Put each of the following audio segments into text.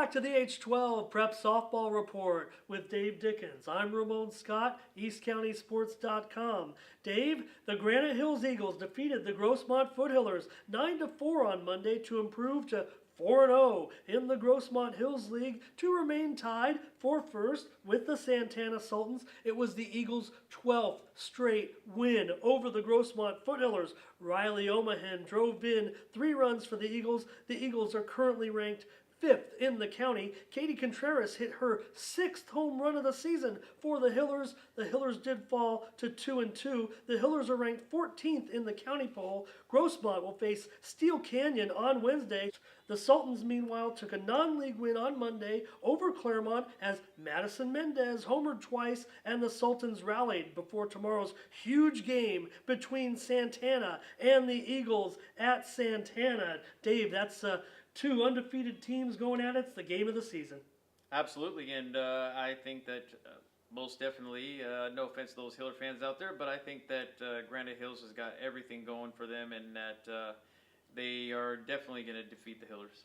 back to the H12 Prep Softball Report with Dave Dickens. I'm Ramon Scott, EastCountySports.com. Dave, the Granite Hills Eagles defeated the Grossmont Foothillers 9-4 on Monday to improve to 4-0 in the Grossmont Hills League to remain tied for first with the Santana Sultans. It was the Eagles' 12th straight win over the Grossmont Foothillers. Riley Omahen drove in 3 runs for the Eagles. The Eagles are currently ranked 5th in the county. Katie Contreras hit her 6th home run of the season for the Hillers. The Hillers did fall to 2-2. The Hillers are ranked 14th in the county poll. Grossmont will face Steel Canyon on Wednesday. The Sultans, meanwhile, took a non-league win on Monday over Claremont as Madison Mendez homered twice and the Sultans rallied before tomorrow's huge game between Santana and the Eagles at Santana. Dave, that's 2 undefeated teams going at it. It's the game of the season. Absolutely, and I think that most definitely, no offense to those Hiller fans out there, but I think that Granite Hills has got everything going for them and that they are definitely going to defeat the Hillers.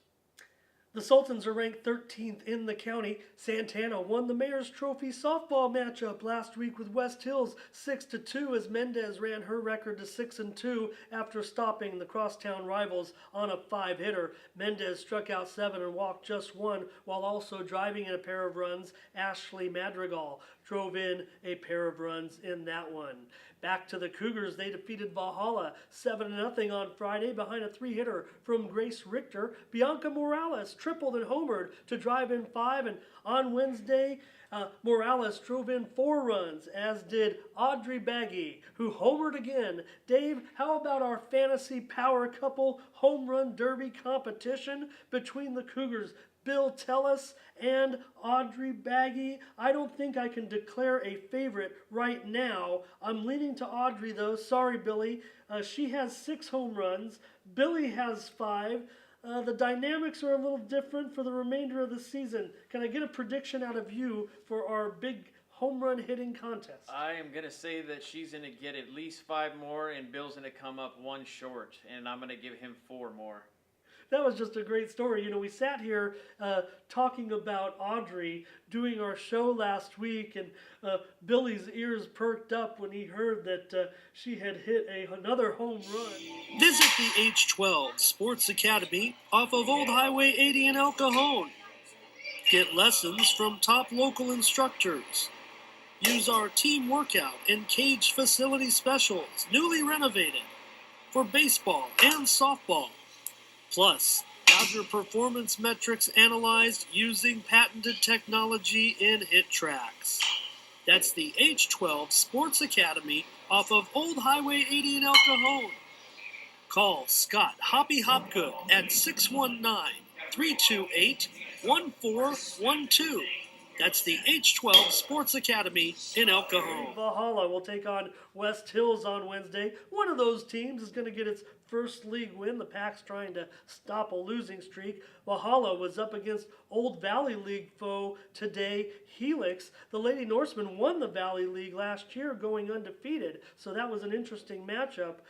The Sultans are ranked 13th in the county. Santana won the Mayor's Trophy softball matchup last week with West Hills 6-2 as Mendez ran her record to 6-2 after stopping the crosstown rivals on a 5-hitter. Mendez struck out 7 and walked just 1 while also driving in a pair of runs. Ashley Madrigal drove in a pair of runs in that one. Back to the Cougars, they defeated Valhalla 7-0 on Friday behind a 3-hitter from Grace Richter. Bianca Morales tripled and homered to drive in 5, and on Wednesday, Morales drove in 4 runs, as did Audrey Baggy, who homered again. Dave, how about our fantasy power couple home run derby competition between the Cougars? Bill Tellis and Audrey Baggy. I don't think I can declare a favorite right now. I'm leaning to Audrey though. Sorry, Billy. She has 6 home runs. Billy has 5. The dynamics are a little different for the remainder of the season. Can I get a prediction out of you for our big home run hitting contest? I am going to say that she's going to get at least 5 more and Bill's going to come up 1 short, and I'm going to give him 4 more. That was just a great story. You know, we sat here talking about Audrey doing our show last week, and Billy's ears perked up when he heard that she had hit another home run. Visit the H12 Sports Academy off of Old Highway 80 in El Cajon. Get lessons from top local instructors. Use our team workout and cage facility specials, newly renovated, for baseball and softball. Plus, have your performance metrics analyzed using patented technology in HitTrax. That's the H12 Sports Academy off of Old Highway 80 in El Cajon. Call Scott Hoppy Hopgood at 619-328-1412. That's the H12 Sports Academy in El Cajon. Valhalla will take on West Hills on Wednesday. One of those teams is going to get its first league win. The Pack's trying to stop a losing streak. Valhalla was up against Old Valley League foe today, Helix. The Lady Norsemen won the Valley League last year, going undefeated. So that was an interesting matchup.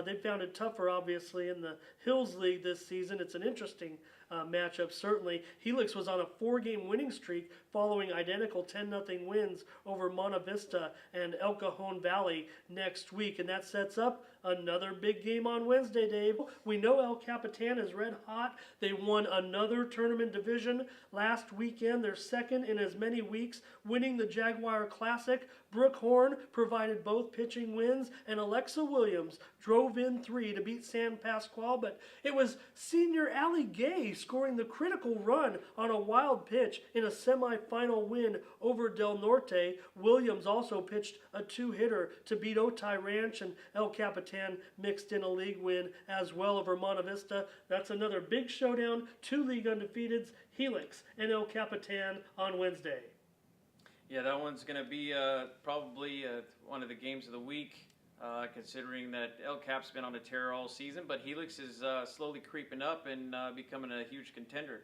They found it tougher, obviously, in the Hills League this season. It's an interesting matchup, certainly. Helix was on a 4-game winning streak following identical 10-0 wins over Monta Vista and El Cajon Valley next week, and that sets up another big game on Wednesday, Dave. We know El Capitan is red hot. They won another tournament division last weekend. They're second in as many weeks, winning the Jaguar Classic. Brooke Horn provided both pitching wins, and Alexa Williams drove in 3 to beat San Pasqual, but it was senior Allie Gay scoring the critical run on a wild pitch in a semifinal win over Del Norte. Williams also pitched a 2-hitter to beat Otay Ranch, and El Capitan mixed in a league win as well over Monta Vista. That's another big showdown. 2 league undefeateds, Helix and El Capitan on Wednesday. Yeah, that one's going to be probably one of the games of the week, considering that El Cap's been on a tear all season, but Helix is slowly creeping up and becoming a huge contender.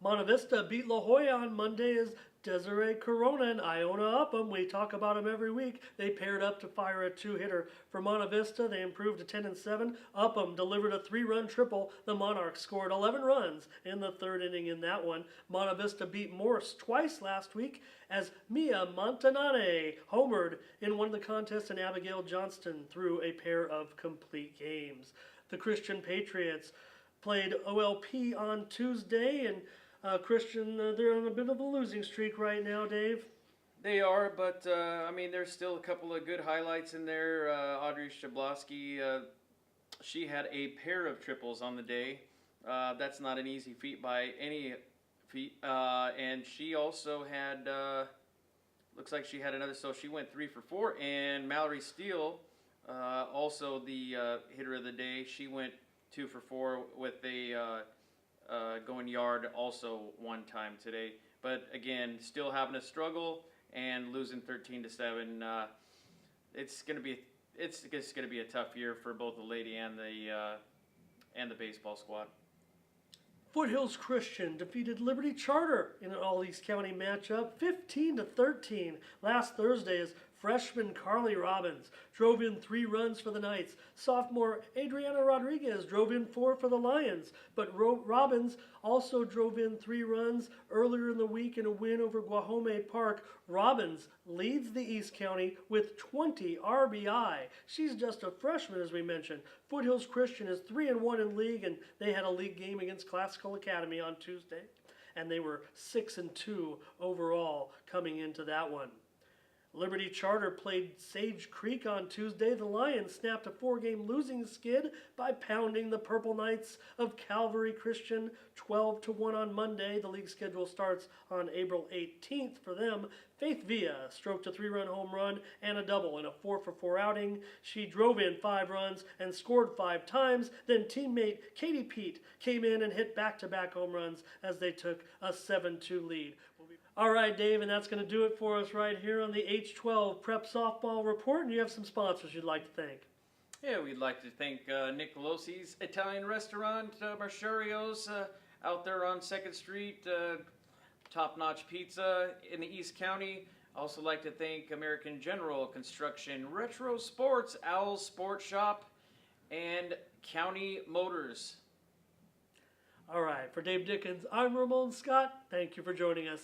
Monte Vista beat La Jolla on Monday as Desiree Corona and Iona Upham. We talk about them every week. They paired up to fire a two-hitter. For Monte Vista, they improved to 10-7. Upham delivered a 3-run triple. The Monarchs scored 11 runs in the third inning in that one. Monte Vista beat Morse twice last week as Mia Montanane homered in one of the contests, and Abigail Johnston threw a pair of complete games. The Christian Patriots played OLP on Tuesday, and Christian, they're on a bit of a losing streak right now, Dave. They are, but I mean, there's still a couple of good highlights in there. Audrey Shablowski, she had a pair of triples on the day. That's not an easy feat by any feat. And she also had, looks like she had another, so she went 3 for 4. And Mallory Steele, also the hitter of the day, she went 2 for 4 with a going yard also one time today. But again, still having a struggle and losing 13-7. It's gonna be a tough year for both the lady and the baseball squad. Foothills Christian defeated Liberty Charter in an All-East County matchup 15-13 last Thursday as freshman Carly Robbins drove in 3 runs for the Knights. Sophomore Adriana Rodriguez drove in 4 for the Lions, but Robbins also drove in 3 runs earlier in the week in a win over Guajome Park. Robbins leads the East County with 20 RBI. She's just a freshman, as we mentioned. Foothills Christian is 3-1 in league, and they had a league game against Classical Academy on Tuesday, and they were 6-2 overall coming into that one. Liberty Charter played Sage Creek on Tuesday. The Lions snapped a 4-game losing skid by pounding the Purple Knights of Calvary Christian 12-1 on Monday. The league schedule starts on April 18th for them. Faith Villa stroked a 3-run home run and a double in a 4-for-4 outing. She drove in 5 runs and scored 5 times. Then teammate Katie Pete came in and hit back-to-back home runs as they took a 7-2 lead. All right, Dave, and that's going to do it for us right here on the H12 Prep Softball Report. And you have some sponsors you'd like to thank. Yeah, we'd like to thank Nick Losi's Italian Restaurant, Marciario's, out there on 2nd Street, top-notch pizza in the East County. Also like to thank American General Construction, Retro Sports, Owl's Sports Shop, and County Motors. All right, for Dave Dickens, I'm Ramon Scott. Thank you for joining us.